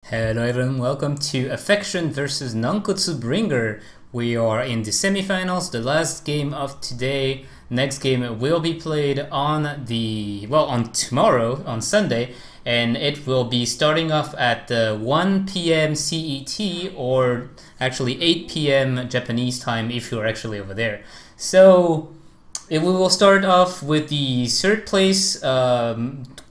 Hello everyone, welcome to AffectioN versus Nantoku. We are in the semifinals, the last game of today. Next game will be played on tomorrow, on Sunday, and it will be starting off at 1 p.m. CET, or actually 8 p.m. Japanese time if you're actually over there. So we will start off with the third place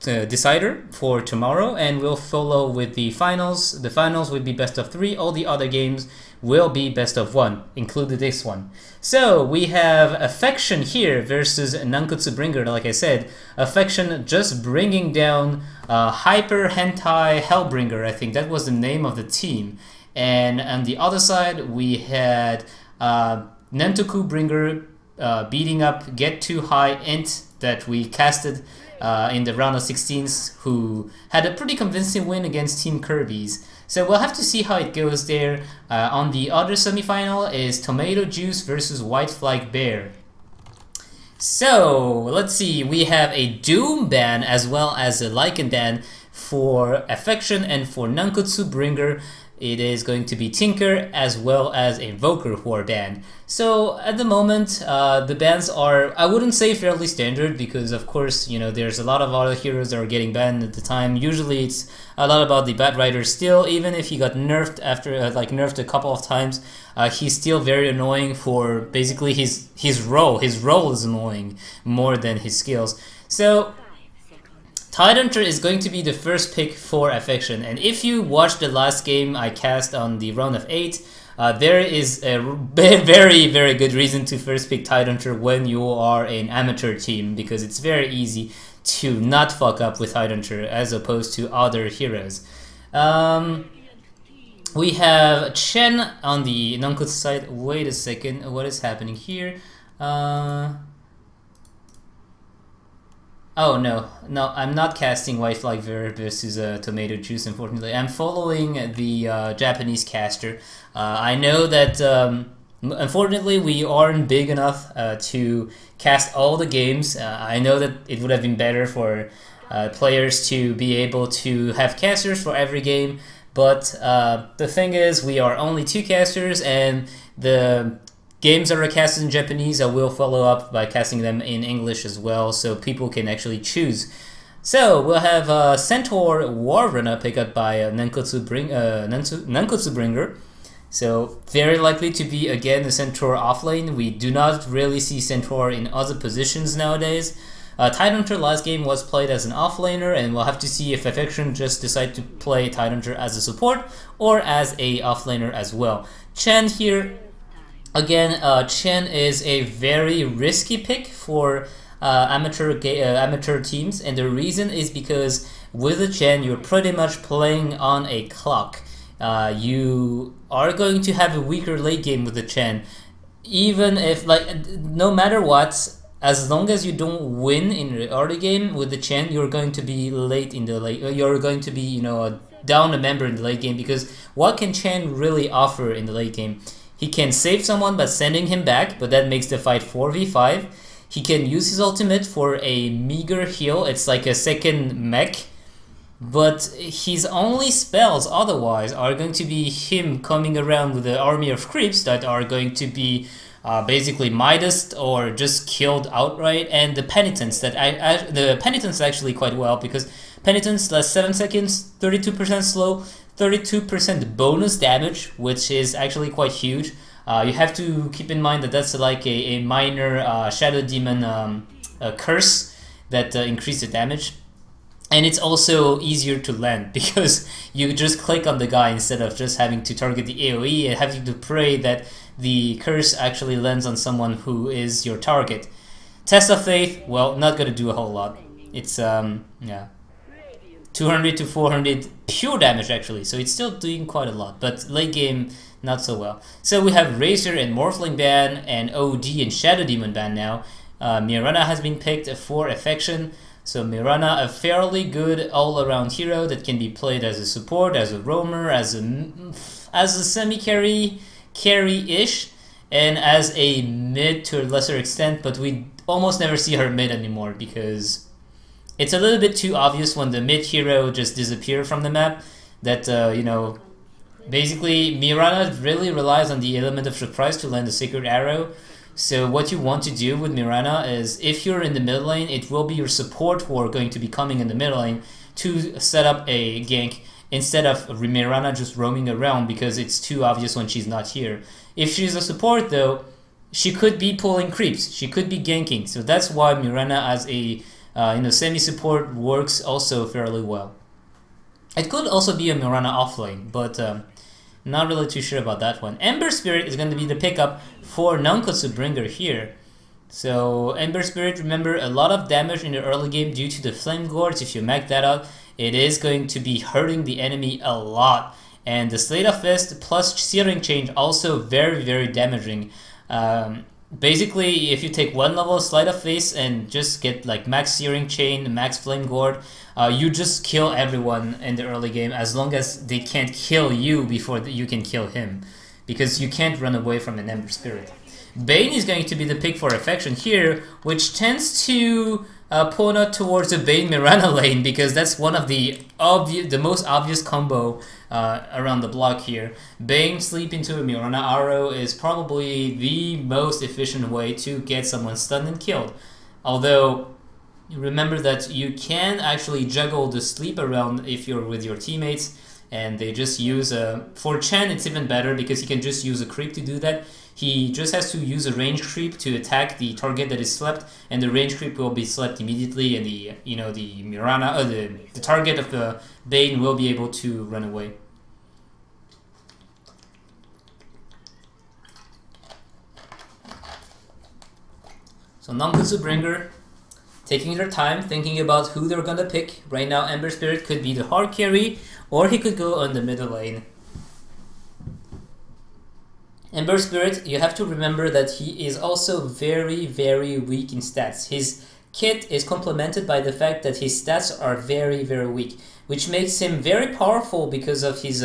decider for tomorrow, and we'll follow with the finals. The finals will be best of 3. All the other games will be best of 1, including this one. So we have AffectioN here versus Nantoku. Like I said, AffectioN just bringing down Hyper Hentai Hellbringer. I think that was the name of the team. And on the other side, we had Nantoku Bringer beating up Get Too High Int that we casted in the round of 16s, who had a pretty convincing win against Team Kirby's. So we'll have to see how it goes there. On the other semifinal is Tomato Juice versus White Flag Bear. So let's see, we have a Doom ban as well as a Lycan ban for AffectioN, and for Nantoku it is going to be Tinker as well as Invoker who are banned. So at the moment, the bans are, I wouldn't say fairly standard, because of course, you know, there's a lot of other heroes that are getting banned at the time. Usually it's a lot about the Bat Rider still, even if he got nerfed after, nerfed a couple of times, he's still very annoying for basically his role. His role is annoying more than his skills. So Tidehunter is going to be the first pick for AffectioN, and if you watched the last game I cast on the round of 8, there is a very good reason to first pick Tidehunter when you are an amateur team, because it's very easy to not fuck up with Tidehunter as opposed to other heroes. We have Chen on the Nantoku side. Wait a second, what is happening here? Oh no, I'm not casting White Flag Bear versus Tomato Juice, unfortunately. I'm following the Japanese caster. I know that unfortunately we aren't big enough to cast all the games. I know that it would have been better for players to be able to have casters for every game, but the thing is, we are only 2 casters, and the games that are casted in Japanese, I will follow up by casting them in English as well, so people can actually choose. So we'll have Centaur Warrunner picked up by Nantoku. So very likely to be again the Centaur offlane. We do not really see Centaur in other positions nowadays. Tidehunter last game was played as an offlaner, and we'll have to see if AffectioN just decide to play Tidehunter as a support or as a offlaner as well. Chen here. Again, Chen is a very risky pick for amateur teams, and the reason is because with the Chen, you're pretty much playing on a clock. You are going to have a weaker late game with the Chen, even if, no matter what, as long as you don't win in the early game with the Chen, you're going to be late in the late. You're going to be, you know, down a member in the late game, because what can Chen really offer in the late game? He can save someone by sending him back, but that makes the fight 4v5. He can use his ultimate for a meager heal. It's like a second mech. But his only spells otherwise are going to be him coming around with an army of creeps that are going to be basically Midas or just killed outright. And the Penitence, the Penitence is actually quite well, because Penitence lasts 7 seconds, 32% slow, 32% bonus damage, which is actually quite huge. You have to keep in mind that that's like a minor Shadow Demon curse that increases the damage. And it's also easier to land, because you just click on the guy instead of just having to target the AoE and having to pray that the curse actually lands on someone who is your target. Test of Faith, well, not gonna do a whole lot. It's, yeah, 200 to 400 pure damage actually, so it's still doing quite a lot, but late game not so well. So we have Razor and Morphling ban, and OD and Shadow Demon ban now. Myzzrym has been picked for AffectioN. So Myzzrym, a fairly good all-around hero that can be played as a support, as a roamer, as a semi-carry, carry-ish, and as a mid to a lesser extent, but we almost never see her mid anymore, because it's a little bit too obvious when the mid hero just disappears from the map. that you know, basically Mirana really relies on the element of surprise to land a Sacred Arrow. So what you want to do with Mirana is, if you're in the mid lane, it will be your support who are going to be coming in the mid lane to set up a gank, instead of Mirana just roaming around because it's too obvious when she's not here. If she's a support though, she could be pulling creeps, she could be ganking, so that's why Mirana as a semi-support works also fairly well. It could also be a Mirana offlane, but not really too sure about that one. Ember Spirit is going to be the pickup for Nantoku Bringer here. So Ember Spirit, remember, a lot of damage in the early game due to the Flame Gorge. If you max that out, it is going to be hurting the enemy a lot. And the Slate of Fist plus Searing Chain also very, very damaging. Basically, if you take one level of Sleight of Face and just get like max Searing Chain, max Flame Gourd, you just kill everyone in the early game, as long as they can't kill you before you can kill him, because you can't run away from an Ember Spirit. Bane is going to be the pick for Affection here, which tends to point out towards the Bane Mirana lane, because that's one of the most obvious combo around the block here. Bane sleep into a Mirana arrow is probably the most efficient way to get someone stunned and killed. Although, remember that you can actually juggle the sleep around if you're with your teammates, and they just use for Chen it's even better because he can just use a creep to do that. He just has to use a range creep to attack the target that is slept, and the range creep will be slept immediately, and the Mirana, the target of the Bane will be able to run away. So Nantoku Bringer taking their time, thinking about who they're gonna pick. Right now, Ember Spirit could be the hard carry, or he could go on the middle lane. Ember Spirit, you have to remember that he is also very, very weak in stats. His kit is complemented by the fact that his stats are very, very weak, which makes him very powerful because of his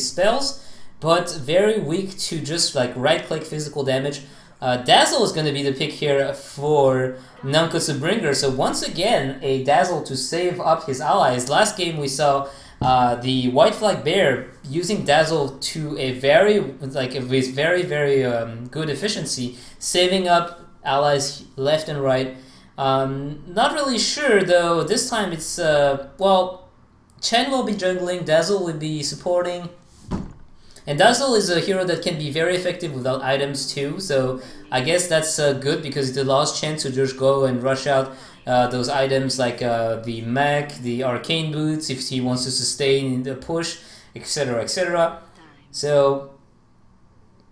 spells, but very weak to just like right-click physical damage. Dazzle is going to be the pick here for Nantoku Bringer. So once again, a Dazzle to save up his allies. Last game we saw the White Flag Bear using Dazzle to a with very, very good efficiency, saving up allies left and right. Not really sure though. This time it's well, Chen will be jungling, Dazzle will be supporting. And Dazzle is a hero that can be very effective without items too, so I guess that's good because it allows Chen to just go and rush out those items like the mech, the arcane boots, if he wants to sustain the push, etc, etc. So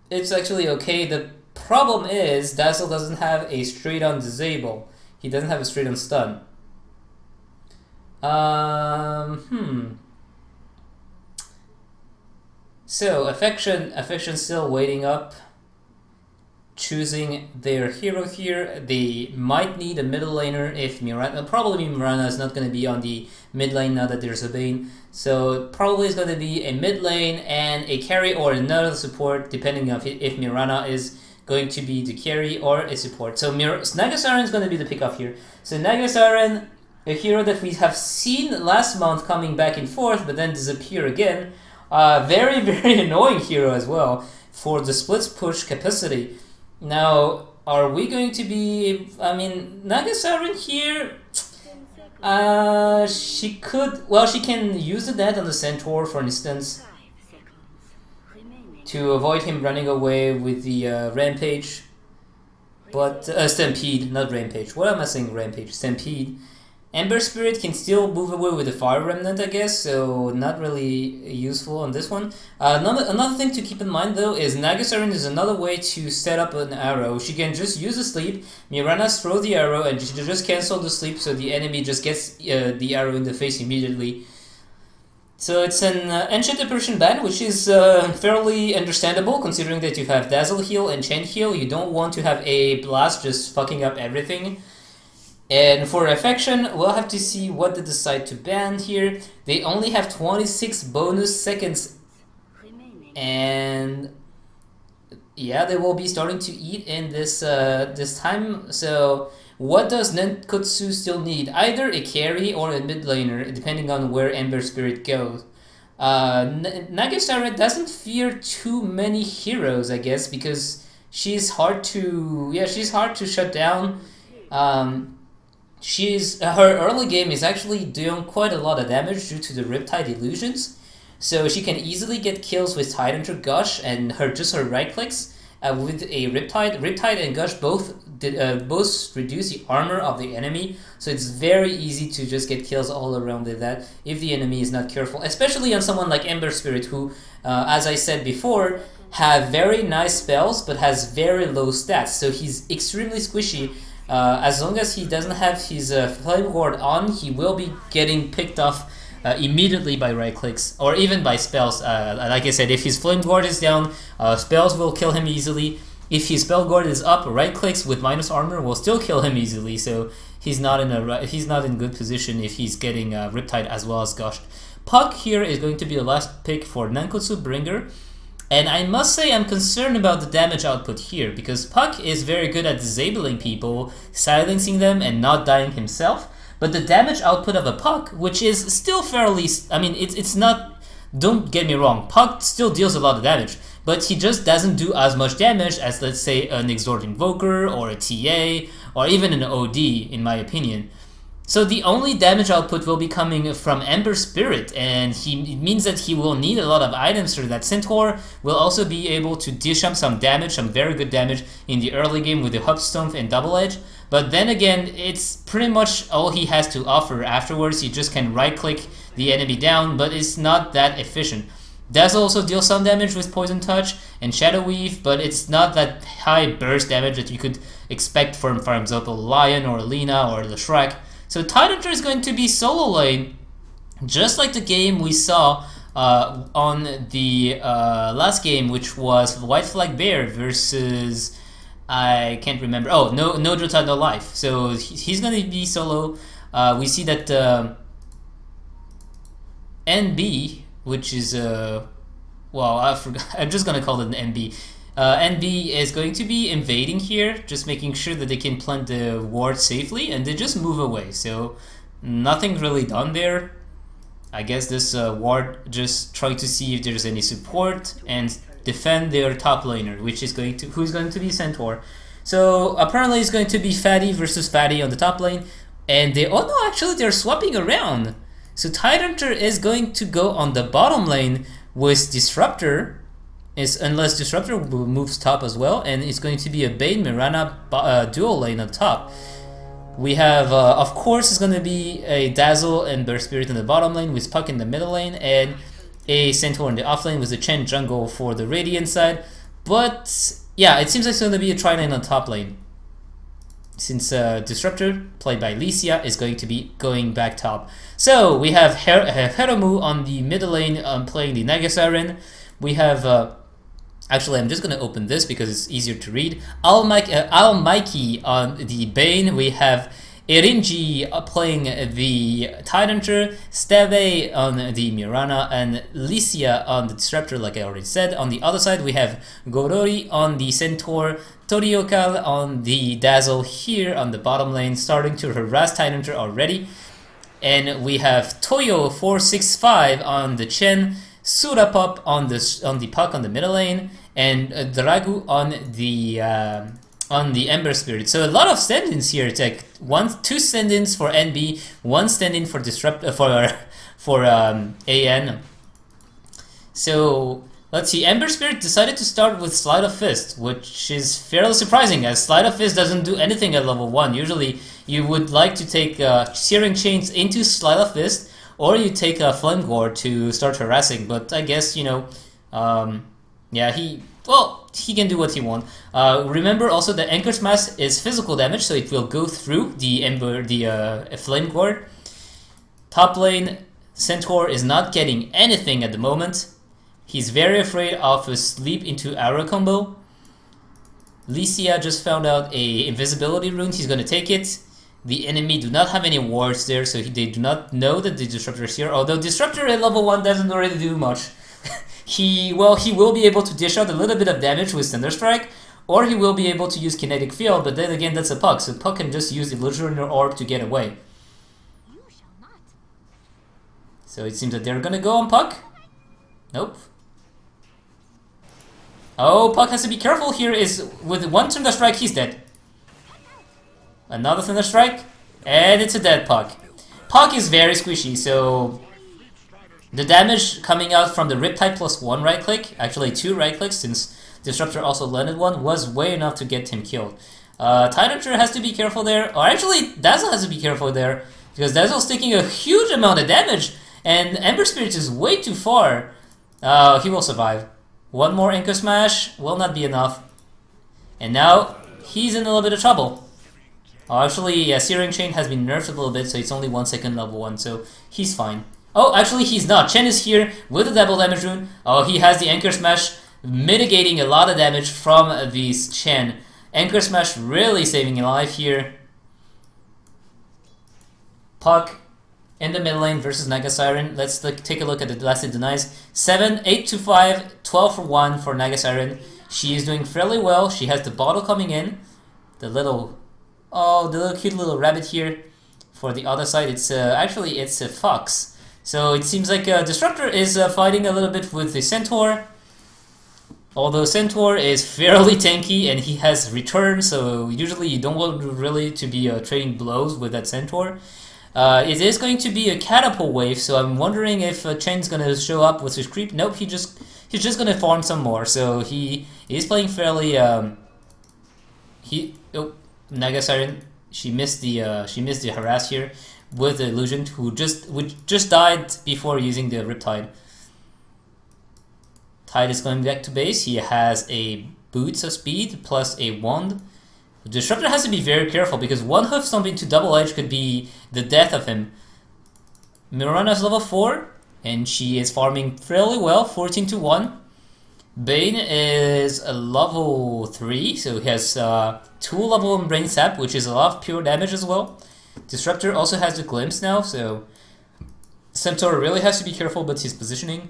it's actually okay. The problem is Dazzle doesn't have a straight on disable. He doesn't have a straight on stun. So Affection still waiting up, choosing their hero here. They might need a middle laner if Mirana, probably Mirana is not going to be on the mid lane now that there's a Bane. So probably it's going to be a mid lane and a carry or another support, depending on if Mirana is going to be the carry or a support. So Nagasaran is going to be the pickup here. So Nagasaran, a hero that we have seen last month coming back and forth, but then disappear again. Very, very annoying hero as well for the splits push capacity. Now, are we going to be... I mean, Nagasaran here... she could... Well, she can use the net on the Centaur, for instance, to avoid him running away with the Rampage. But... Stampede, not Rampage. What am I saying? Rampage. Stampede. Ember Spirit can still move away with the Fire Remnant, I guess, so not really useful on this one. Another thing to keep in mind, though, is Nagasaran is another way to set up an arrow. She can just use a sleep, Mirana throw the arrow, and she just cancel the sleep, so the enemy just gets the arrow in the face immediately. So it's an Enchanted Persian ban, which is fairly understandable, considering that you have Dazzle heal and Chen heal. You don't want to have a blast just fucking up everything. And for Affection, we'll have to see what they decide to ban here. They only have 26 bonus seconds. And yeah, they will be starting to eat in this this time. So what does Nenkotsu still need? Either a carry or a mid laner, depending on where Ember Spirit goes. Nagasara doesn't fear too many heroes, I guess, because she's hard to shut down. Her early game is actually doing quite a lot of damage due to the Riptide illusions, so she can easily get kills with Tidehunter, Gush, and her right clicks with a Riptide. Riptide and Gush both reduce the armor of the enemy, so it's very easy to just get kills all around with that if the enemy is not careful, especially on someone like Ember Spirit, who, as I said before, have very nice spells but has very low stats, so he's extremely squishy. As long as he doesn't have his Flame Guard on, he will be getting picked off immediately by right clicks or even by spells. Like I said, if his Flame Guard is down, spells will kill him easily. If his Spell Guard is up, right clicks with minus armor will still kill him easily. So he's not in good position if he's getting Riptide as well as Gushed. Puck here is going to be the last pick for Nankotsu Bringer. And I must say I'm concerned about the damage output here, because Puck is very good at disabling people, silencing them, and not dying himself. But the damage output of a Puck, which is still fairly... I mean, it's not... Don't get me wrong, Puck still deals a lot of damage, but he just doesn't do as much damage as, let's say, an Exort Invoker, or a TA, or even an OD, in my opinion. So the only damage output will be coming from Ember Spirit, and it means that he will need a lot of items for that. Centaur will also be able to dish up some damage, some very good damage in the early game with the Hub Stomp and Double Edge. But then again, it's pretty much all he has to offer. Afterwards, he just can right-click the enemy down, but it's not that efficient. Does also deal some damage with Poison Touch and Shadow Weave, but it's not that high burst damage that you could expect from, for example, Lion or Lina or the Shrek. So Tidehunter is going to be solo lane, just like the game we saw on the last game, which was White Flag Bear versus, I can't remember, oh, no Dota, no Life. So he's going to be solo. We see that NB, which is, well, I forgot, I'm just going to call it an NB. NB is going to be invading here, just making sure that they can plant the ward safely, and they just move away. So nothing really done there. I guess this ward just trying to see if there's any support and defend their top laner, which is who's going to be Centaur. So apparently it's going to be Fatty versus Fatty on the top lane, and actually they're swapping around. So Tidehunter is going to go on the bottom lane with Disruptor. Unless Disruptor moves top as well, and it's going to be a Bane Mirana dual lane on top. We have, of course, it's going to be a Dazzle and Burst Spirit in the bottom lane with Puck in the middle lane, and a Centaur in the off lane with the Chen jungle for the Radiant side. But yeah, it seems like it's going to be a tri-lane on top lane, since Disruptor, played by Licia, is going to be going back top. So we have Heromu on the middle lane playing the Nagasaren. We have... Actually, I'm just going to open this because it's easier to read. Al-Mikey on the Bane. We have Erinji playing the Tidehunter, Stave on the Mirana, and Licia on the Disruptor, like I already said. On the other side, we have Gorori on the Centaur, Toriokal on the Dazzle here on the bottom lane, starting to harass Tidehunter already. And we have Toyo465 on the Chen, Surapop on the Puck on the middle lane, and Dragu on the Ember Spirit. So a lot of stand-ins here. It's like two stand-ins for NB, one stand-in for AN. So let's see. Ember Spirit decided to start with Sleight of Fist, which is fairly surprising, as Sleight of Fist doesn't do anything at level 1. Usually, you would like to take Searing Chains into Sleight of Fist, or you take a Flame Guard to start harassing, but I guess, you know, yeah, he can do what he wants. Remember also that Anchor Smash is physical damage, so it will go through the Flame Guard. Top lane, Centaur is not getting anything at the moment. He's very afraid of a sleep into arrow combo. Licia just found out a invisibility rune, he's gonna take it. The enemy do not have any wards there, so they do not know that the Disruptor is here. Although Disruptor at level 1 doesn't really do much. He will be able to dish out a little bit of damage with Thunder Strike, or he will be able to use Kinetic Field, but then again that's a Puck, so Puck can just use Illusionary Orb to get away. So it seems that they're gonna go on Puck. Nope. Oh, Puck has to be careful here. Is with one Thunder Strike, he's dead. Another Thunder Strike, and it's a dead Puck. Puck is very squishy, so the damage coming out from the Riptide plus 1 right click, actually 2 right clicks since Disruptor also landed one, was way enough to get him killed. Tidehunter has to be careful there, or actually Dazzle has to be careful there, because Dazzle's taking a huge amount of damage, and Ember Spirit is way too far. He will survive. One more Anchor Smash will not be enough. And now, he's in a little bit of trouble. Oh, actually, yeah, Searing Chain has been nerfed a little bit, so it's only 1 second level 1, so he's fine. Oh, actually, he's not. Chen is here with the double damage rune. Oh, he has the Anchor Smash, mitigating a lot of damage from these Chen. Anchor Smash really saving a life here. Puck in the mid lane versus Naga Siren. Let's take a look at the last hit denies. 7, 8 to 5, 12 for 1 for Naga Siren. She is doing fairly well. She has the bottle coming in. The little cute little rabbit here. For the other side, it's actually it's a fox. So it seems like Disruptor is fighting a little bit with the Centaur. Although Centaur is fairly tanky and he has return, so usually you don't want really to be trading blows with that Centaur. It is going to be a catapult wave, so I'm wondering if Chen's gonna show up with his creep. Nope, he's just gonna farm some more. So he is playing fairly. Naga Siren, she missed the harass here with the illusion, who just died before using the Riptide. Tide is going back to base. He has a Boots of Speed plus a Wand. The Disruptor has to be very careful because one hoof stomp into double edge could be the death of him. Mirana is level 4 and she is farming fairly well, 14 to 1. Bane is a level 3, so he has 2 level in Brain Sap, which is a lot of pure damage as well. Disruptor also has the Glimpse now, so Centaur really has to be careful with his positioning.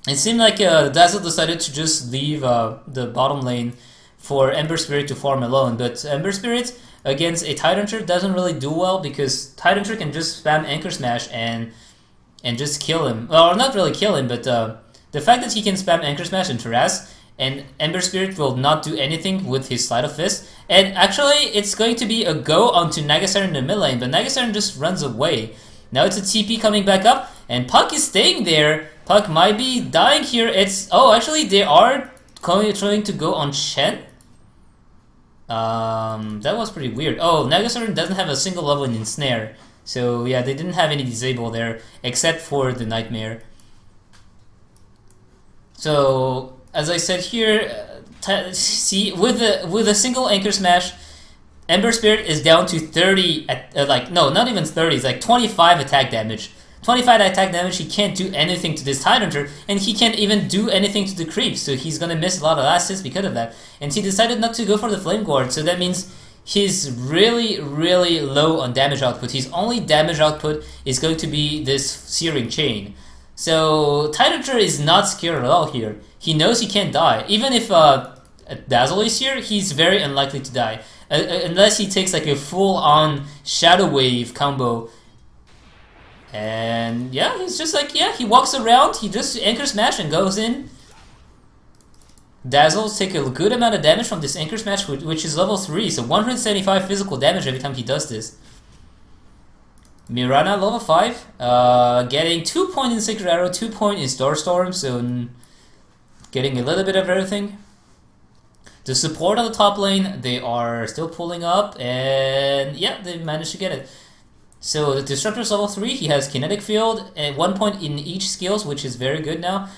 It seemed like Dazzle decided to just leave the bottom lane for Ember Spirit to farm alone, but Ember Spirit against a Tidehunter doesn't really do well because Tidehunter can just spam Anchor Smash and just kill him. Well, not really kill him, but the fact that he can spam Anchor Smash and harass, and Ember Spirit will not do anything with his Sleight of Fist. And actually, it's going to be a go onto Naga Siren in the mid lane, but Naga Siren just runs away. Now it's a TP coming back up, and Puck is staying there. Puck might be dying here. Actually, they are trying to go on Shen. That was pretty weird. Oh, Naga Siren doesn't have a single level in Ensnare. So yeah, they didn't have any disable there, except for the Nightmare. So, as I said here, see, with a single Anchor Smash, Ember Spirit is down to 30, no, not even 30, it's like 25 attack damage. 25 attack damage, he can't do anything to this Tidehunter, and he can't even do anything to the creeps, so he's gonna miss a lot of last hits because of that. And he decided not to go for the Flame Guard, so that means he's really, really low on damage output. His only damage output is going to be this Searing Chain. So Tidehunter is not scared at all here. He knows he can't die. Even if Dazzle is here, he's very unlikely to die. Unless he takes like a full-on Shadow Wave combo. And yeah, he's just like, yeah, he walks around, he just Anchor Smash and goes in. Dazzle take a good amount of damage from this Anchor Smash, which is level 3, so 175 physical damage every time he does this. Mirana, level 5, getting 2 points in Sacred Arrow, 2 points in Star Storm, so getting a little bit of everything. The support on the top lane, they are still pulling up, and yeah, they managed to get it. So the Disruptor's level 3, he has Kinetic Field, at 1 point in each skills, which is very good now.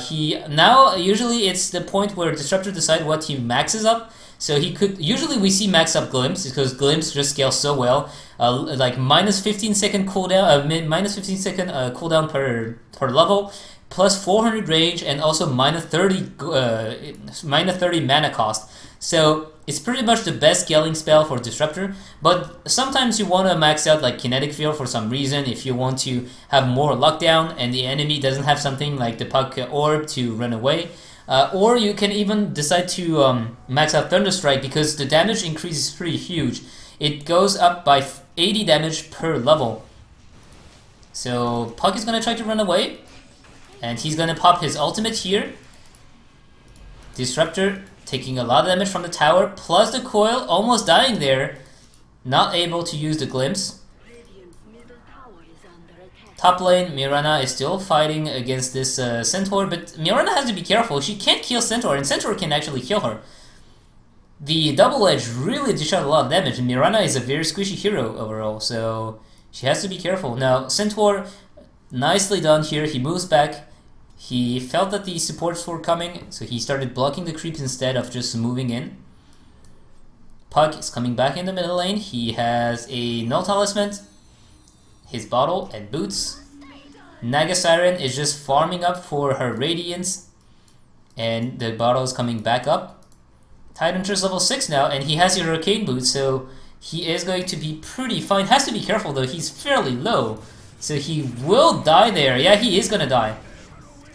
Usually it's the point where Disruptor decides what he maxes up. So he could, usually we see max up Glimpse, because Glimpse just scales so well. Like minus 15 second cooldown, minus 15 second cooldown per level, plus 400 range, and also minus 30 mana cost. So it's pretty much the best scaling spell for Disruptor, but sometimes you want to max out like Kinetic Field for some reason if you want to have more lockdown and the enemy doesn't have something like the Puck Orb to run away. Or you can even decide to max out Thunderstrike because the damage increase is pretty huge. It goes up by 80 damage per level. So Puck is going to try to run away. And he's gonna pop his ultimate here. Disruptor taking a lot of damage from the tower, plus the coil, almost dying there. Not able to use the glimpse. Top lane, Mirana is still fighting against this Centaur, but Mirana has to be careful. She can't kill Centaur, and Centaur can actually kill her. The double edge really dish out a lot of damage, and Mirana is a very squishy hero overall, so she has to be careful. Now, Centaur, nicely done here. He moves back. He felt that the supports were coming, so he started blocking the creeps instead of just moving in. Puck is coming back in the middle lane. He has a no talisman, his bottle, and boots. Naga Siren is just farming up for her Radiance, and the bottle is coming back up. Tidehunter's level 6 now, and he has your Arcane Boots, so he is going to be pretty fine. Has to be careful though, he's fairly low, so he will die there. Yeah, he is gonna die.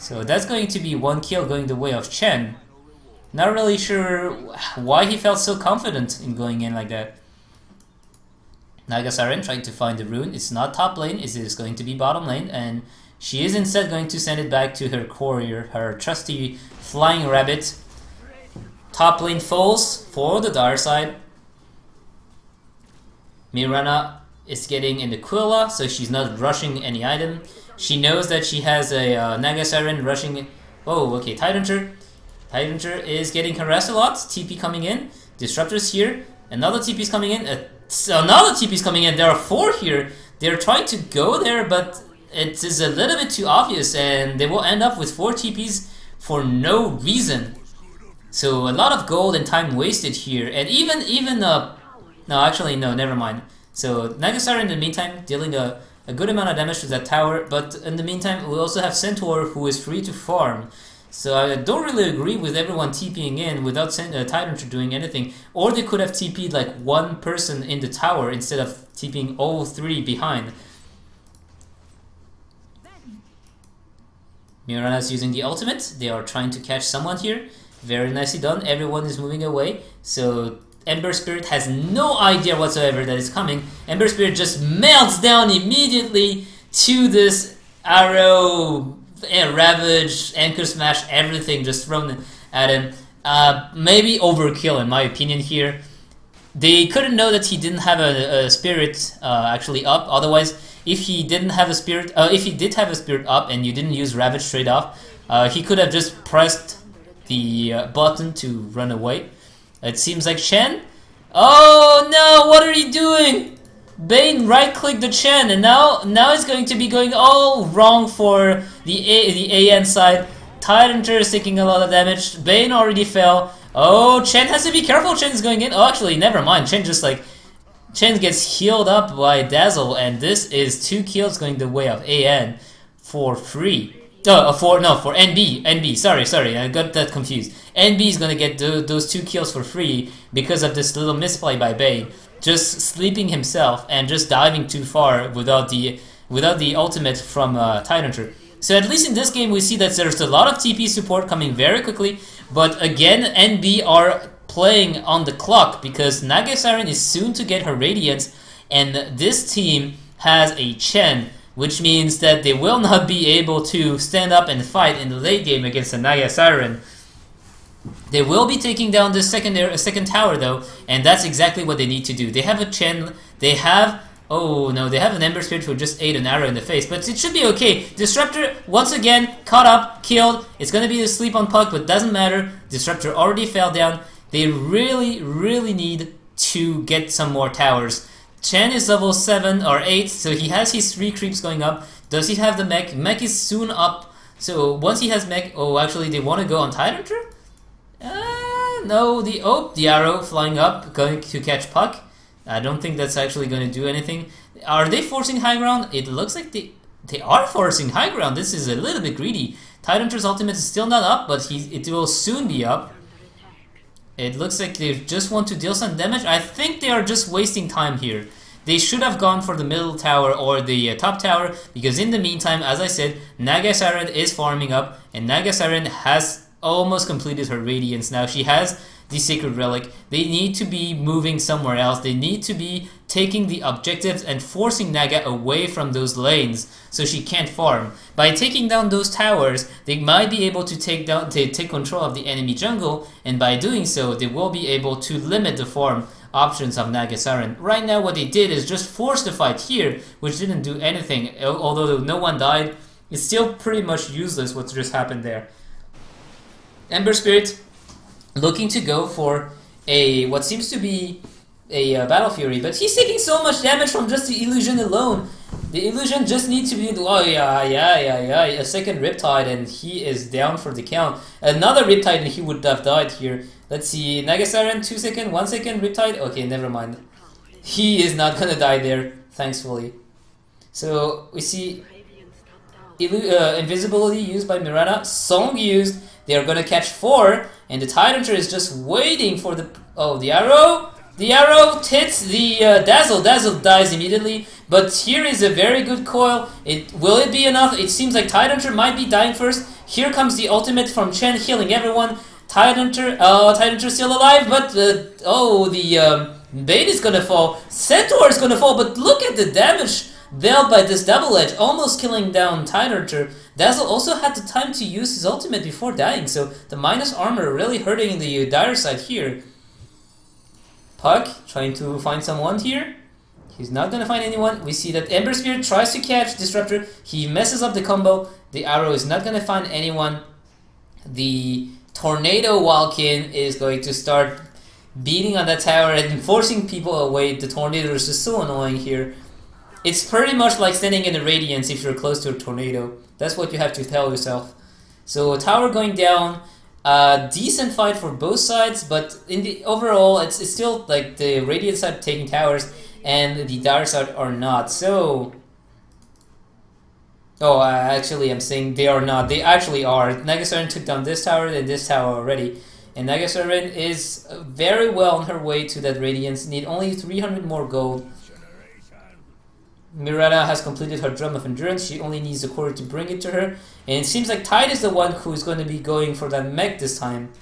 So that's going to be one kill going the way of Chen. Not really sure why he felt so confident in going in like that. Naga Siren trying to find the rune. It's not top lane, it is going to be bottom lane, and she is instead going to send it back to her courier, her trusty flying rabbit. Top lane falls for the dark side. Mirana is getting in the Quilla, so she's not rushing any item. She knows that she has a Naga Siren rushing. Oh, okay, Tidehunter. Tidehunter is getting harassed a lot. TP coming in. Disruptor's here. Another TP is coming in. Another TP is coming in. There are 4 here. They're trying to go there, but it is a little bit too obvious, and they will end up with 4 TPs for no reason. So a lot of gold and time wasted here, and even no, actually no, never mind. So Naga Siren in the meantime dealing a good amount of damage to that tower, but in the meantime we also have Centaur who is free to farm. So I don't really agree with everyone TPing in without Tidehunter doing anything, or they could have TP'd like one person in the tower instead of TPing all 3 behind. Mirana's using the ultimate. They are trying to catch someone here. Very nicely done. Everyone is moving away. So Ember Spirit has no idea whatsoever that is coming. Ember Spirit just melts down immediately to this arrow, ravage, anchor smash, everything just thrown at him. Maybe overkill in my opinion here. They couldn't know that he didn't have a spirit actually up. Otherwise, if he didn't have a spirit, if he did have a spirit up and you didn't use ravage straight off, he could have just pressed the button to run away. It seems like Chen. Oh no! What are you doing? Bane right-clicked the Chen, and now it's going to be going all wrong for the AN side. Tidehunter is taking a lot of damage. Bane already fell. Oh, Chen has to be careful. Chen is going in. Oh, actually, never mind. Chen gets healed up by Dazzle, and this is 2 kills going the way of AN for free. For NB. Sorry, I got that confused. NB is gonna get those 2 kills for free because of this little misplay by Bane, just sleeping himself and just diving too far without the ultimate from Tidehunter. So at least in this game we see that there's a lot of TP support coming very quickly, but again NB are playing on the clock because Naga Siren is soon to get her Radiance, and this team has a Chen, which means that they will not be able to stand up and fight in the late game against the Naga Siren. They will be taking down this second tower though, and that's exactly what they need to do. They have a Chen, they have an Ember Spirit who just ate an arrow in the face, but it should be okay. Disruptor, once again, caught up, killed. It's gonna be a sleep on Puck, but doesn't matter. Disruptor already fell down. They really need to get some more towers. Chen is level 7 or 8, so he has his 3 creeps going up. Does he have the mech? Mech is soon up, so once he has mech... Oh, actually, they want to go on Tidehunter? No, the arrow flying up, going to catch Puck. I don't think that's actually going to do anything. Are they forcing high ground? It looks like they are forcing high ground. This is a little bit greedy. Tidehunter's ultimate is still not up, but it will soon be up. It looks like they just want to deal some damage. I think they are just wasting time here. They should have gone for the middle tower or the top tower, because in the meantime, as I said, Naga Siren is farming up, and Naga Siren has almost completed her Radiance. Now she has the Sacred Relic. They need to be moving somewhere else. They need to be taking the objectives and forcing Naga away from those lanes so she can't farm. By taking down those towers, they might be able to take control of the enemy jungle, and by doing so, they will be able to limit the farm options of Naga Siren. Right now, what they did is just force the fight here, which didn't do anything. Although no one died, it's still pretty much useless what just happened there. Ember Spirit looking to go for a what seems to be a Battle Fury, but he's taking so much damage from just the illusion alone. The illusion just needs to be, oh yeah, a second Riptide and he is down for the count. Another Riptide and he would have died here. Let's see, Naga Siren, 2 seconds, 1 second, Riptide, okay, never mind. He is not gonna die there, thankfully. So, we see Invisibility used by Mirana, Song used, they are gonna catch 4, and the Tidehunter is just waiting for the, oh, the arrow? The arrow hits the Dazzle. Dazzle dies immediately, but here is a very good coil. Will it be enough? It seems like Tidehunter might be dying first. Here comes the ultimate from Chen, healing everyone. Tidehunter still alive, but oh, the Bane is gonna fall. Centaur is gonna fall, but look at the damage dealt by this double edge, almost killing down Tidehunter. Dazzle also had the time to use his ultimate before dying, so the minus armor really hurting the dire side here. Puck trying to find someone here. He's not gonna find anyone. We see that Ember Spirit tries to catch Disruptor. He messes up the combo. The arrow is not gonna find anyone. The Tornado Walk-in is going to start beating on that tower and forcing people away. The tornado is just so annoying here. It's pretty much like standing in a Radiance if you're close to a tornado. That's what you have to tell yourself. So tower going down. Decent fight for both sides, but in the overall, it's still like the Radiant side taking towers and the Dire side are not. So, oh, actually, I'm saying they are not. They actually are. Naga Siren took down this tower and this tower already, and Naga Siren is very well on her way to that Radiance. Need only 300 more gold. Mirana has completed her Drum of Endurance. She only needs the core to bring it to her. And it seems like Tide is the one who is going to be going for that mech this time.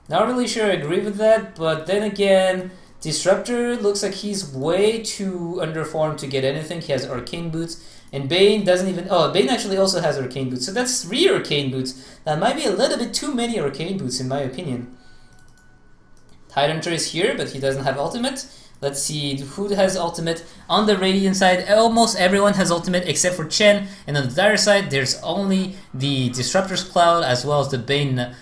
Not really sure I agree with that, but then again, Disruptor looks like he's way too underformed to get anything. He has Arcane Boots. And Bane doesn't even... Oh, Bane actually also has Arcane Boots. So that's 3 Arcane Boots. That might be a little bit too many Arcane Boots in my opinion. Tidehunter is here, but he doesn't have ultimate. Let's see who has ultimate. On the Radiant side, almost everyone has ultimate except for Chen. And on the Dire side, there's only the Disruptor's Cloud as well as the Bane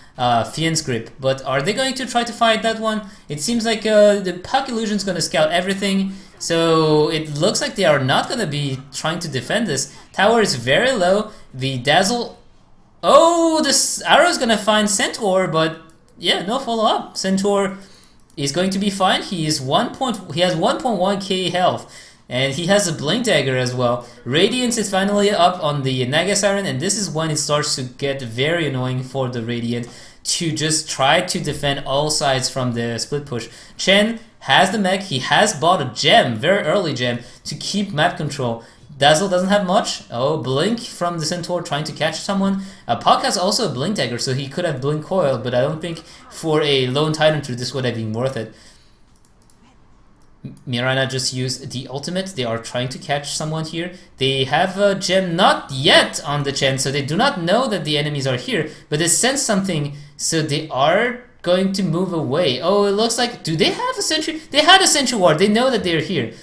Fiend's Grip. But are they going to try to fight that one? It seems like the Puck Illusion's going to scout everything. So it looks like they are not going to be trying to defend this. Tower is very low. The Dazzle... Oh, this arrow is going to find Centaur, but yeah, no follow-up. Centaur is going to be fine. He has 1.1k health, and he has a Blink Dagger as well. Radiance is finally up on the Naga Siren, and this is when it starts to get very annoying for the Radiant to just try to defend all sides from the split push. Chen has the mech. He has bought a gem, very early gem, to keep map control. Dazzle doesn't have much. Oh, Blink from the Centaur trying to catch someone. Puck has also a Blink Dagger, so he could have Blink Coil, but I don't think for a lone Tidehunter this would have been worth it. Mirana just used the ultimate. They are trying to catch someone here. They have a gem not yet on the Chen, so they do not know that the enemies are here, but they sense something, so they are going to move away. Oh, it looks like... Do they have a sentry? They had a sentry ward. They know that they're here.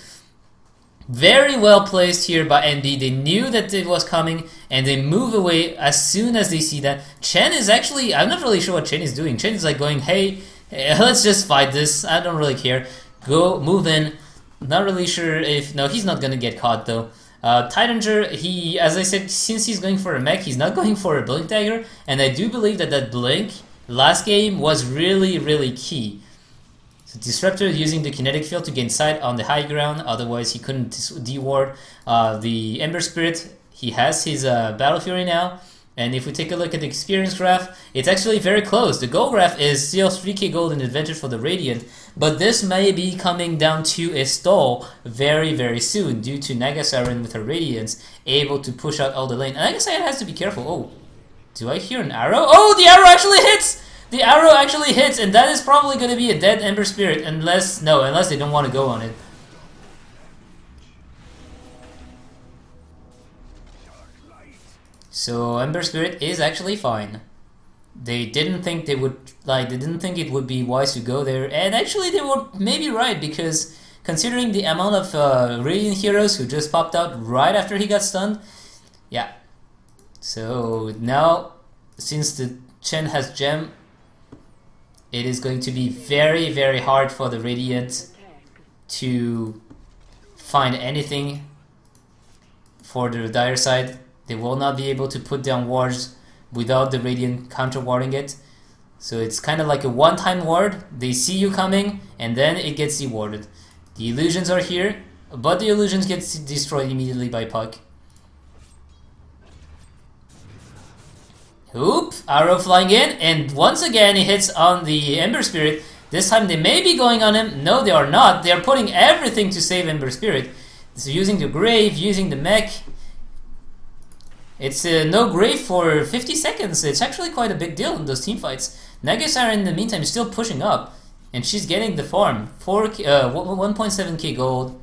Very well placed here by NB. They knew that it was coming, and they move away as soon as they see that. Chen is actually... I'm not really sure what Chen is doing. Chen is like going, hey, let's just fight this. I don't really care. Go, move in. Not really sure if... No, he's not going to get caught, though. Tidehunter, he... As I said, since he's going for a mech, he's not going for a Blink Dagger, and I do believe that that Blink last game was really, really key. So Disruptor using the kinetic field to gain sight on the high ground, otherwise he couldn't de-ward. The Ember Spirit, he has his Battle Fury now, and if we take a look at the experience graph, it's actually very close. The gold graph is still 3k gold in advantage for the Radiant, but this may be coming down to a stall very, very soon due to Naga Siren with her Radiance able to push out all the lane. And Naga Siren has to be careful. Oh, Do I hear an arrow? Oh, the arrow actually hits! The arrow actually hits, and that is probably going to be a dead Ember Spirit, unless they don't want to go on it. So Ember Spirit is actually fine. They didn't think they didn't think it would be wise to go there, and actually they were maybe right, because considering the amount of Radiant heroes who just popped out right after he got stunned, yeah. So now, since the Chen has gem, it is going to be very, very hard for the Radiant to find anything for the dire side. They will not be able to put down wards without the Radiant counter-warding it. So it's kind of like a one-time ward. They see you coming, and then it gets dewarded. The illusions are here, but the illusions get destroyed immediately by Puck. Oop! Arrow flying in, and once again he hits on the Ember Spirit. This time they may be going on him. No, they are not. They are putting everything to save Ember Spirit. So using the Grave, using the mech. It's no Grave for 50 seconds. It's actually quite a big deal in those team fights. Nagasara in the meantime is still pushing up, and she's getting the farm. 1.7k gold.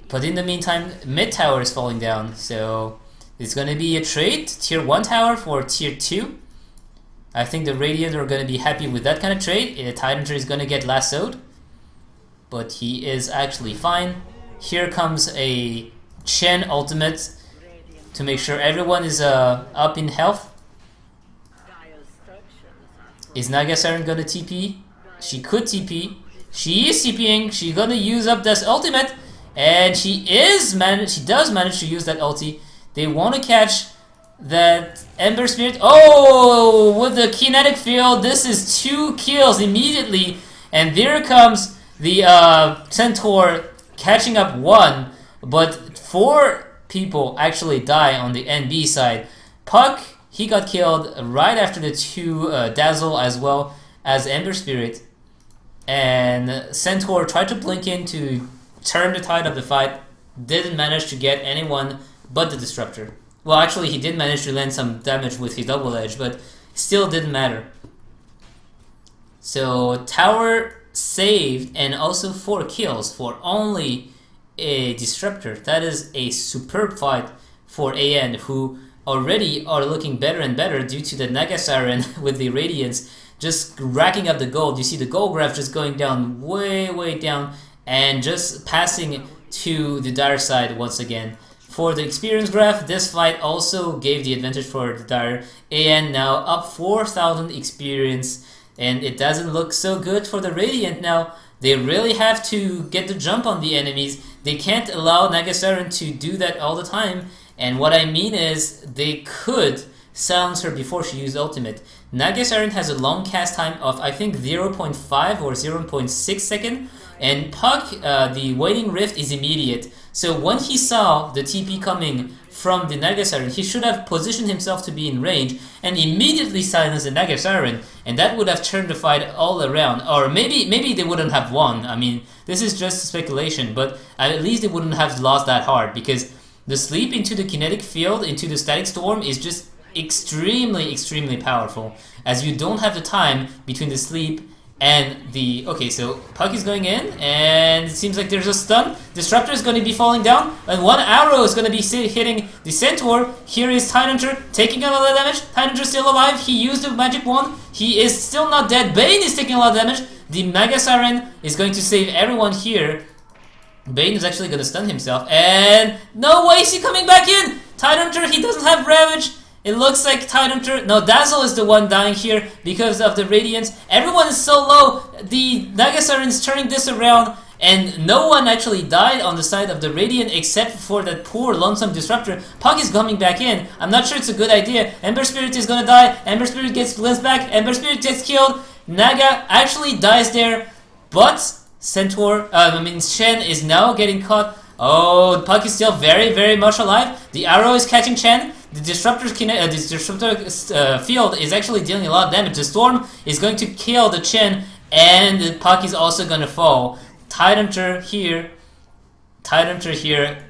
But in the meantime, mid tower is falling down, so it's going to be a trade. Tier 1 tower for tier 2. I think the Radiant are going to be happy with that kind of trade. Tidehunter is going to get lassoed, but he is actually fine. Here comes a Chen ultimate to make sure everyone is up in health. Is Nagasaren gonna TP? She could TP. She is TPing. She's gonna use up this ultimate, and she does manage to use that ulti. They want to catch that Ember Spirit. Oh, with the kinetic field, this is 2 kills immediately, and there comes the Centaur catching up 1, but 4 people actually die on the NB side. Puck, he got killed right after the 2 Dazzle as well as Ember Spirit, and Centaur tried to blink in to turn the tide of the fight, didn't manage to get anyone but the Disruptor. Well, actually he did manage to land some damage with his double edge, but still didn't matter. So tower saved, and also 4 kills for only a Disruptor. That is a superb fight for AN, who already are looking better and better due to the Nagasaren with the Radiance just racking up the gold. You see the gold graph just going down, way down, and just passing to the dire side once again. For the experience graph, this fight also gave the advantage for the dire. AN now up 4,000 experience, and it doesn't look so good for the Radiant now. They really have to get the jump on the enemies. They can't allow Nagasaren to do that all the time, and what I mean is they could silence her before she used ultimate. Nagasaren has a long cast time of I think 0.5 or 0.6 second, and Puck, the Waiting Rift is immediate. So when he saw the TP coming from the Nagasaren, he should have positioned himself to be in range and immediately silenced the Nagasaren, and that would have turned the fight all around. Or maybe they wouldn't have won. I mean, this is just speculation, but at least they wouldn't have lost that hard, because the sleep into the kinetic field, into the static storm, is just extremely powerful, as you don't have the time between the sleep and the... Okay, so Puck is going in, and it seems like there's a stun. Disruptor is going to be falling down, and 1 arrow is going to be hitting the Centaur. Here is Tidehunter taking a lot of damage. Tidehunter still alive. He used the magic wand. He is still not dead. Bane is taking a lot of damage. The Nagasaren is going to save everyone here. Bane is actually going to stun himself, and no way is he coming back in! Tidehunter, he doesn't have Ravage. It looks like Tidehunter... No, Dazzle is the one dying here because of the Radiance. Everyone is so low. The Nagasaren is turning this around, and no one actually died on the side of the Radiant except for that poor lonesome Disruptor. Puck is coming back in. I'm not sure it's a good idea. Ember Spirit is gonna die. Ember Spirit gets blitzed back. Ember Spirit gets killed. Naga actually dies there, but Chen is now getting caught. Oh, Puck is still very much alive. The arrow is catching Chen. The Disruptor field is actually dealing a lot of damage. The Storm is going to kill the Chen, and the Puck is also going to fall. Tidehunter here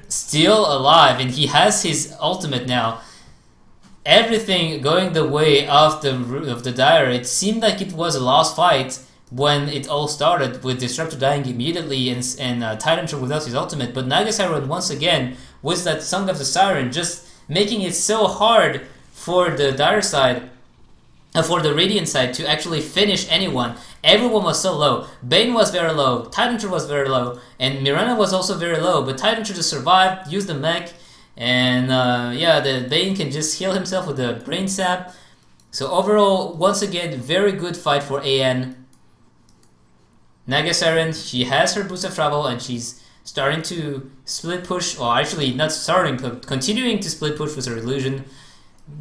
still alive, and he has his ultimate now. Everything going the way of the Dire. It seemed like it was a lost fight when it all started, with Disruptor dying immediately and Tyranitar without his ultimate. But Naga Siren once again with that Song of the Siren, just making it so hard for the Dire side, for the Radiant side, to actually finish anyone. Everyone was so low. Bane was very low, Tyranitar was very low, and Mirana was also very low. But Tyranitar just survived, used the mech, and yeah, the Bane can just heal himself with the Brain Sap. So overall, once again, very good fight for AN. Naga Siren, she has her boost of travel, and she's starting to split push, or actually not starting, but continuing to split push with her illusion,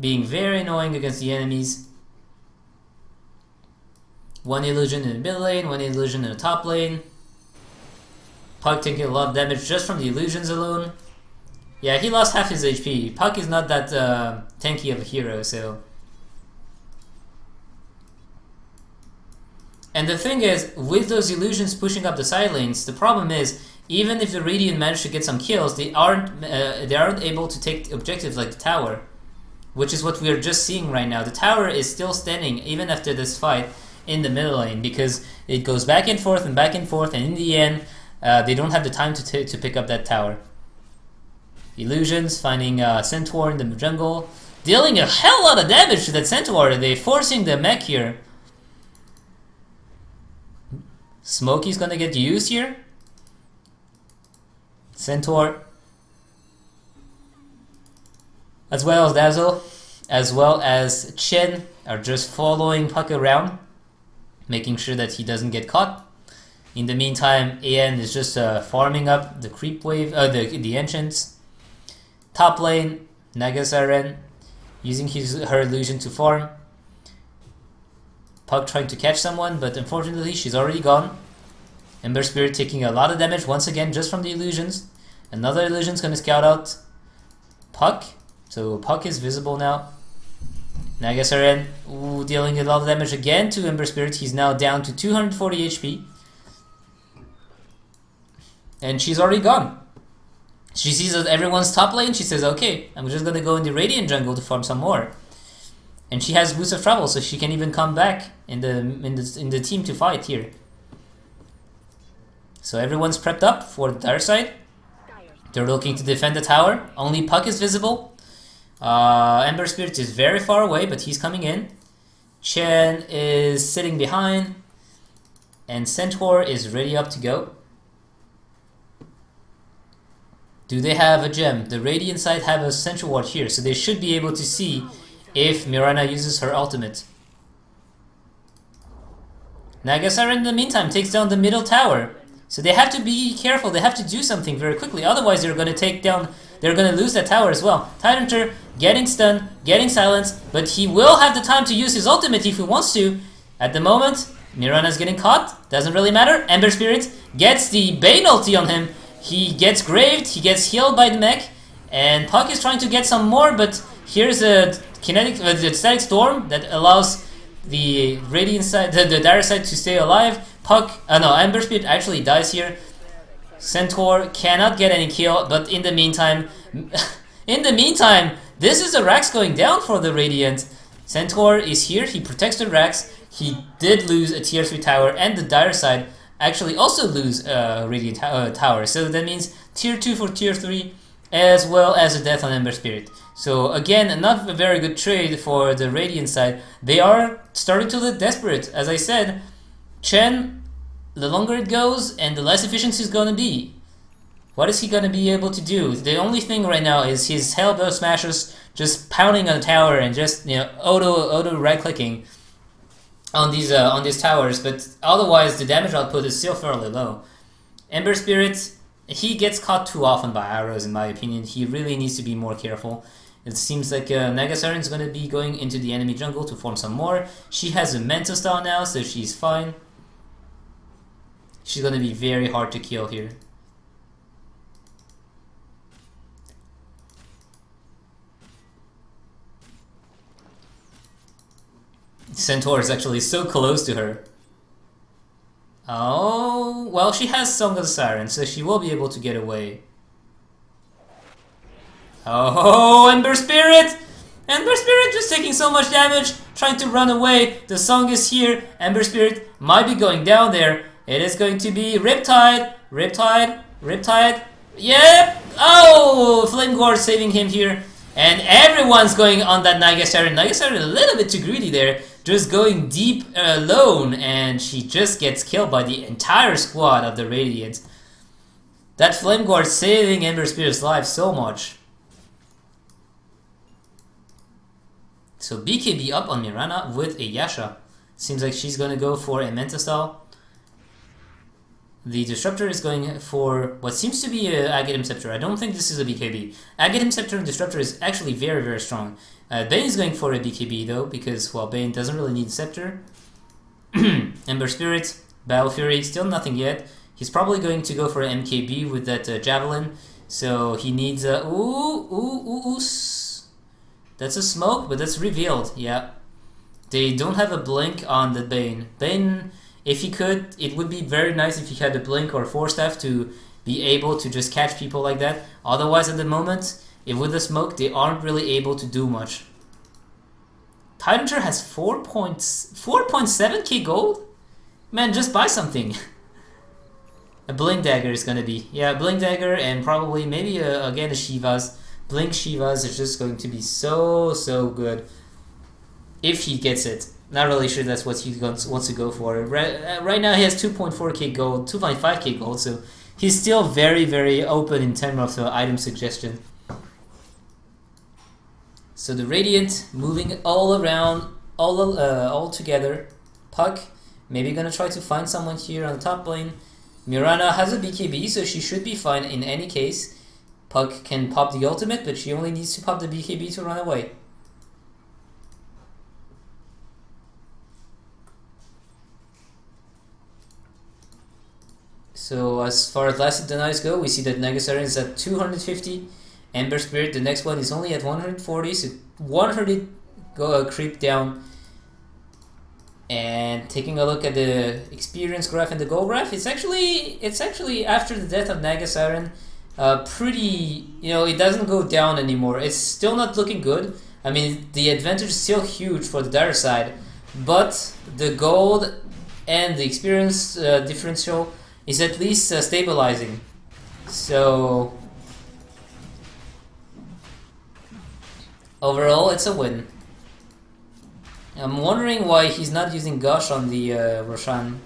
being very annoying against the enemies. One illusion in the mid lane, one illusion in the top lane. Puck taking a lot of damage just from the illusions alone. Yeah, he lost half his HP. Puck is not that tanky of a hero, so... And the thing is, with those illusions pushing up the side lanes, the problem is, even if the Radiant manage to get some kills, they aren't able to take objectives like the tower, which is what we're just seeing right now. The tower is still standing even after this fight in the middle lane, because it goes back and forth, and in the end, they don't have the time to pick up that tower. Illusions finding Centaur in the jungle, dealing a hell lot of damage to that Centaur. They're forcing the mech here. Smokey's gonna get used here. Centaur, as well as Dazzle, as well as Chen, are just following Puck around, making sure that he doesn't get caught. In the meantime, AN is just farming up the creep wave, the enchants. Top lane, Naga Siren using her illusion to farm. Puck trying to catch someone, but unfortunately she's already gone. Ember Spirit taking a lot of damage once again just from the illusions. Another illusion's gonna scout out Puck, so Puck is visible now. Naga Siren dealing a lot of damage again to Ember Spirit. He's now down to 240 HP. And she's already gone. She sees that everyone's top lane, she says, okay, I'm just gonna go in the Radiant jungle to farm some more. And she has boost of travel, so she can even come back in the team to fight here. So everyone's prepped up for the Dire side. They're looking to defend the tower. Only Puck is visible. Ember Spirit is very far away, but he's coming in. Chen is sitting behind. And Centaur is ready up to go. Do they have a gem? The Radiant side have a Central Ward here, so they should be able to see if Mirana uses her ultimate. Naga Siren in the meantime takes down the middle tower. So they have to be careful, they have to do something very quickly, otherwise they're going to lose that tower as well. Tyranitar getting stunned, getting silenced, but he will have the time to use his ultimate if he wants to. At the moment, Mirana's getting caught, doesn't really matter. Ember Spirit gets the Bane ulti on him. He gets graved, he gets healed by the mech, and Puck is trying to get some more, but here's a static storm that allows the Radiant side, the Dire side, to stay alive. Ember Spirit actually dies here. Centaur cannot get any kill, but in the meantime, this is a Rax going down for the Radiant. Centaur is here, he protects the Rax. He did lose a tier 3 tower, and the Dire side actually also lose a Radiant tower. So that means tier 2 for tier 3, as well as a death on Ember Spirit. So again, not a very good trade for the Radiant side. They are starting to look desperate. As I said, Chen, the longer it goes and the less efficiency is going to be. What is he going to be able to do? The only thing right now is his Hellbow Smashers just pounding on the tower and just, you know, auto right clicking on these towers, but otherwise the damage output is still fairly low. Ember Spirit, he gets caught too often by arrows in my opinion. He really needs to be more careful. It seems like Naga Siren is going to be going into the enemy jungle to form some more. She has a Mental Style now, so she's fine. She's going to be very hard to kill here. Centaur is actually so close to her. Oh, well, she has Song of the Siren, so she will be able to get away. Oh, Ember Spirit! Ember Spirit just taking so much damage, trying to run away. The song is here. Ember Spirit might be going down there. It is going to be Riptide. Riptide. Riptide. Yep! Oh! Flame Guard saving him here. And everyone's going on that Nagasarin. Nagasarin a little bit too greedy there. Just going deep alone. And she just gets killed by the entire squad of the Radiant. That Flame Guard saving Ember Spirit's life so much. So BKB up on Mirana with a Yasha. Seems like she's gonna go for a Mentastal. The Disruptor is going for what seems to be a Aghanim Scepter. I don't think this is a BKB. Aghanim Scepter and Disruptor is actually very, very strong. Bane is going for a BKB though, because, well, Bane doesn't really need Scepter. Ember Spirit, Battle Fury, still nothing yet. He's probably going to go for an MKB with that Javelin. So he needs a... That's a smoke, but that's revealed, yeah. They don't have a blink on the Bane. Bane... If he could, it would be very nice if he had a blink or force staff to be able to just catch people like that. Otherwise, at the moment, if with the smoke, they aren't really able to do much. Tidehunter has 4.7k gold? Man, just buy something. A Blink Dagger is gonna be. Yeah, Blink Dagger and probably maybe again a Shivas. Blink Shivas is just going to be so good. If he gets it. Not really sure that's what he wants to go for. Right now he has 2.4k gold, 2.5k gold, so he's still very open in terms of item suggestion. So the Radiant moving all around, all together. Puck maybe gonna try to find someone here on the top lane. Mirana has a BKB, so she should be fine in any case. Puck can pop the ultimate, but she only needs to pop the BKB to run away. So as far as last denies go, we see that Nagasarin is at 250. Ember Spirit, the next one, is only at 140, so 100 go creep down. And taking a look at the experience graph and the goal graph, it's actually after the death of Nagasarin, pretty, it doesn't go down anymore. It's still not looking good. I mean, the advantage is still huge for the dire side, but the gold and the experience differential is at least stabilizing. So overall, it's a win. I'm wondering why he's not using Gush on the Roshan.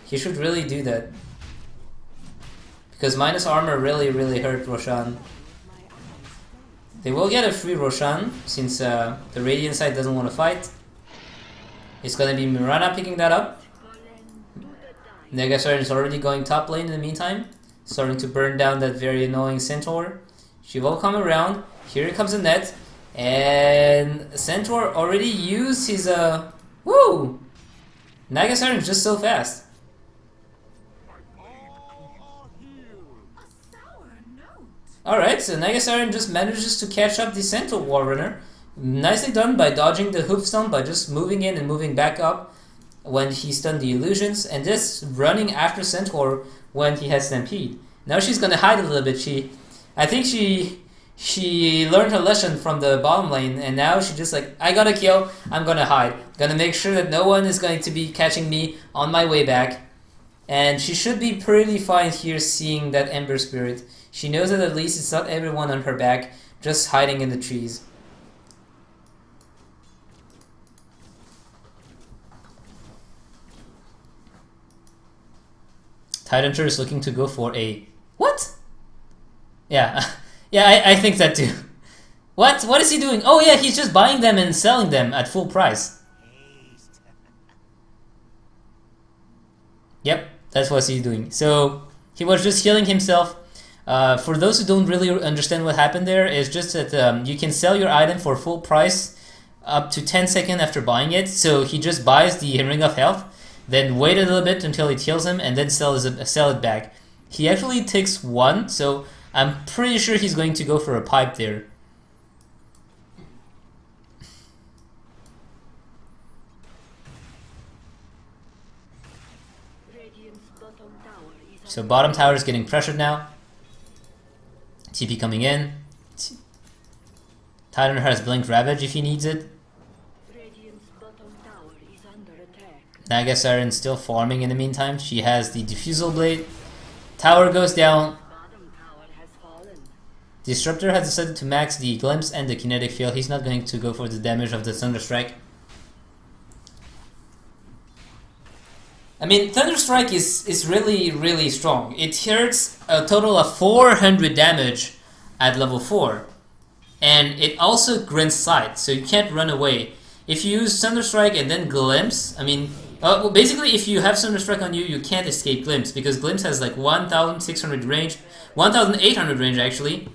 He should really do that. Because minus armor really hurt Roshan. They will get a free Roshan since the Radiant side doesn't want to fight. It's gonna be Mirana picking that up. Nagasarin is already going top lane in the meantime, starting to burn down that very annoying Centaur. She will come around. Here comes a net, and Centaur already used his woo! Nagasarin is just so fast. Alright, so Nagasarin just manages to catch up the Centaur Warrunner. Nicely done by dodging the Hoofstone, by just moving in and moving back up when he stunned the illusions, and just running after Centaur when he has Stampede. Now she's gonna hide a little bit. I think she learned her lesson from the bottom lane, and now she just like, I got a kill, I'm gonna hide. Gonna make sure that no one is going to be catching me on my way back. And she should be pretty fine here seeing that Ember Spirit. She knows that at least it's not everyone on her back, just hiding in the trees. Tidehunter is looking to go for a... What? Yeah, yeah, I think that too. What? What is he doing? Oh yeah, he's just buying them and selling them at full price. Yep, that's what he's doing. So, he was just healing himself. For those who don't really understand what happened there, it's just that you can sell your item for full price up to 10 seconds after buying it. So he just buys the Ring of Health, then wait a little bit until it heals him, and then sell it back. He actually takes one, so I'm pretty sure he's going to go for a pipe there. So bottom tower is getting pressured now. TP coming in. Titan has Blink Ravage if he needs it. Naga Siren still farming in the meantime. She has the Diffusal Blade. Tower goes down. Disruptor has decided to max the Glimpse and the Kinetic Field. He's not going to go for the damage of the Thunderstrike. I mean, Thunderstrike is really strong. It hurts a total of 400 damage at level 4. And it also grants sight, so you can't run away. If you use Thunderstrike and then Glimpse, I mean, well, basically if you have Thunderstrike on you, you can't escape Glimpse, because Glimpse has like 1,600 range, 1,800 range actually,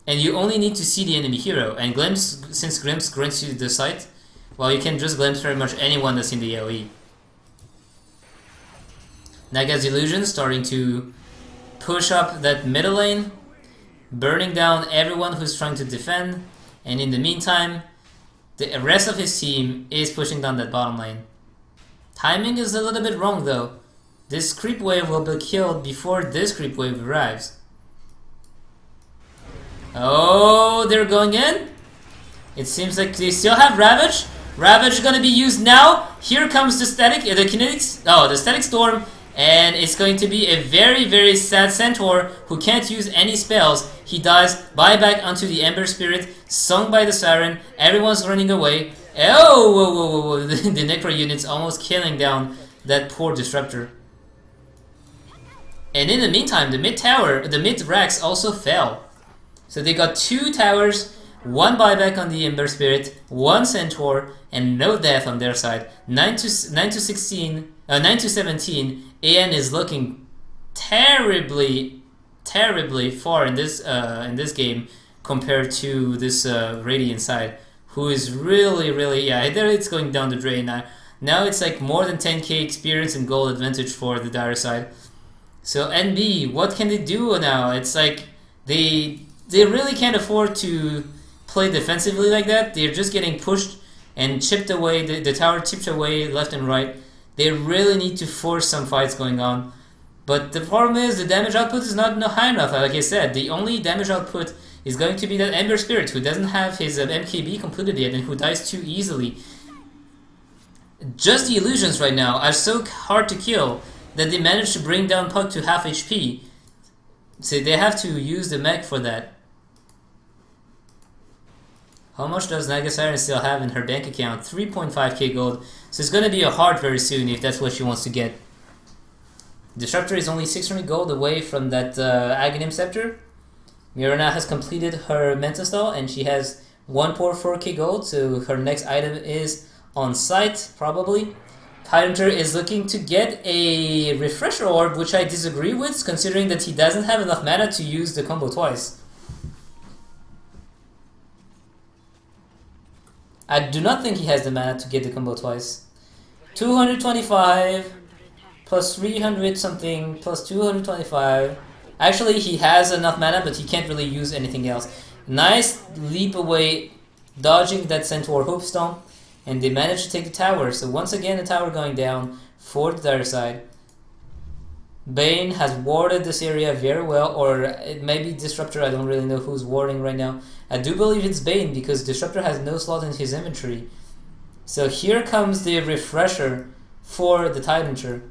and you only need to see the enemy hero. And Glimpse, since Glimpse grants you the sight, well, you can just Glimpse pretty much anyone that's in the AoE. Naga's Illusion starting to push up that middle lane, burning down everyone who's trying to defend, and in the meantime, the rest of his team is pushing down that bottom lane. Timing is a little bit wrong though. This creep wave will be killed before this creep wave arrives. Oh, they're going in? It seems like they still have Ravage. Ravage is gonna be used now. Here comes the the Static Storm, and it's going to be a very sad Centaur who can't use any spells. He dies, buyback onto the Ember Spirit, sung by the Siren, everyone's running away. Oh, whoa. The Necro unit's almost killing down that poor Disruptor. And in the meantime, the mid racks also fell. So they got 2 towers, 1 buyback on the Ember Spirit, 1 Centaur, and no death on their side. 9 to 17, AN is looking terribly far in this game compared to this Radiant side, who is really yeah, there it's going down the drain now. Now it's like more than 10k experience and gold advantage for the Dire side. So NB, what can they do now? It's like they really can't afford to play defensively like that. They're just getting pushed and chipped away. The tower chipped away left and right. They really need to force some fights going on. But the problem is the damage output is not high enough. Like I said, the only damage output is going to be that Ember Spirit, who doesn't have his MKB completed yet and who dies too easily. Just the illusions right now are so hard to kill that they managed to bring down Puck to half HP. So they have to use the mech for that. How much does Naga Siren still have in her bank account? 3.5k gold. So it's going to be a heart very soon if that's what she wants to get. Disruptor is only 600 gold away from that Aghanim Scepter. Mirana has completed her Mental Stall and she has 1.4k gold, so her next item is on site, probably. Tidehunter is looking to get a Refresher Orb, which I disagree with, considering that he doesn't have enough mana to use the combo twice. I do not think he has the mana to get the combo twice. 225 plus 300 something plus 225. Actually, he has enough mana, but he can't really use anything else. Nice leap away, dodging that Centaur Hoopstone, and they managed to take the tower. So once again, the tower going down for the Dire side. Bane has warded this area very well, or it may be Disruptor. I don't really know who's warding right now. I do believe it's Bane because Disruptor has no slot in his inventory. So here comes the Refresher for the Tidehunter.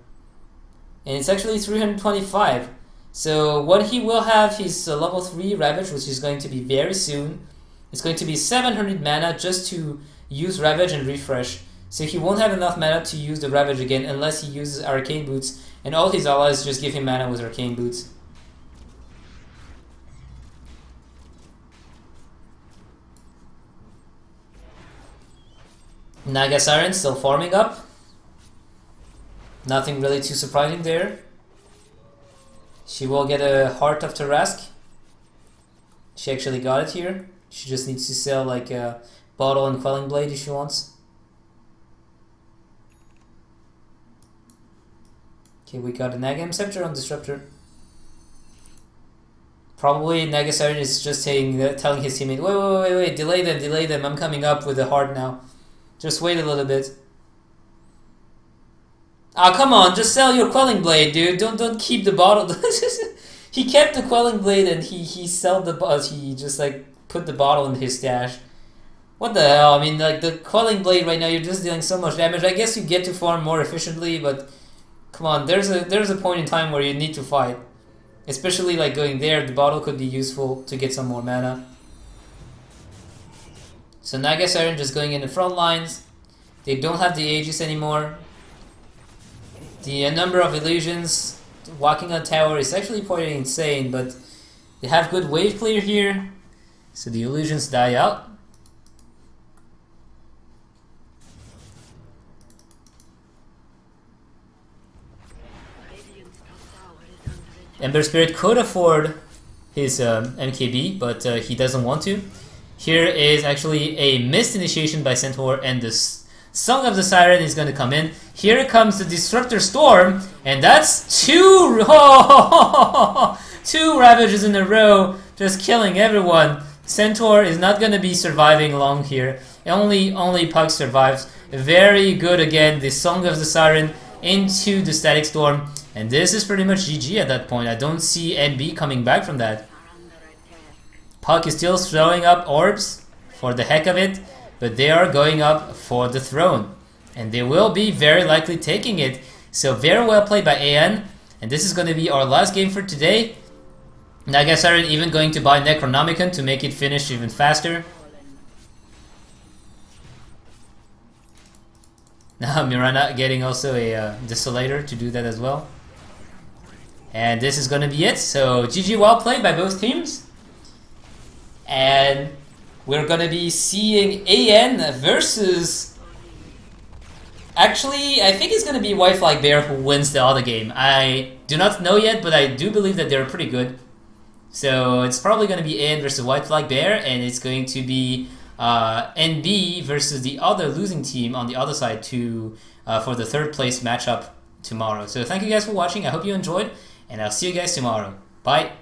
And it's actually 325. So what he will have is a level 3 Ravage, which is going to be very soon. It's going to be 700 mana just to use Ravage and refresh. So he won't have enough mana to use the Ravage again unless he uses Arcane Boots. And all his allies just give him mana with Arcane Boots. Naga Siren still farming up. Nothing really too surprising there. She will get a Heart of Tarask. She actually got it here. She just needs to sell like a Bottle and Quelling Blade if she wants. Okay, we got an Aghanim Scepter on Disruptor. Probably Naga Siren is just telling his teammate, wait, delay them, I'm coming up with a heart now. Just wait a little bit. Ah, come on, just sell your Quelling Blade, dude. Don't keep the bottle. He kept the Quelling Blade and he sold he just like put the bottle in his stash. What the hell? I mean, like the Quelling Blade right now, you're just dealing so much damage. I guess you get to farm more efficiently, but come on, there's a point in time where you need to fight. Especially like going there, the bottle could be useful to get some more mana. So Naga Siren just going in the front lines. They don't have the Aegis anymore. The number of illusions walking on tower is actually quite insane, but they have good wave clear here, so the illusions die out. Ember Spirit could afford his MKB, but he doesn't want to. Here is actually a missed initiation by Centaur, and the Song of the Siren is going to come in. Here comes the Disruptor Storm, and that's two Ravages in a row, just killing everyone. Centaur is not going to be surviving long here. Only Pug survives. Very good again, the Song of the Siren into the Static Storm, and this is pretty much GG at that point. I don't see NB coming back from that. Puck is still throwing up orbs for the heck of it, but they are going up for the throne, and they will be very likely taking it. So very well played by AN, and this is going to be our last game for today. Naga Siren even going to buy Necronomicon to make it finish even faster. Now Mirana getting also a Desolator to do that as well. And this is going to be it. So GG, well played by both teams. And we're going to be seeing AN versus... Actually, I think it's going to be White Flag Bear who wins the other game. I do not know yet, but I do believe that they're pretty good. So it's probably going to be AN versus White Flag Bear, and it's going to be NB versus the other losing team on the other side for the third place matchup tomorrow. So thank you guys for watching. I hope you enjoyed, and I'll see you guys tomorrow. Bye!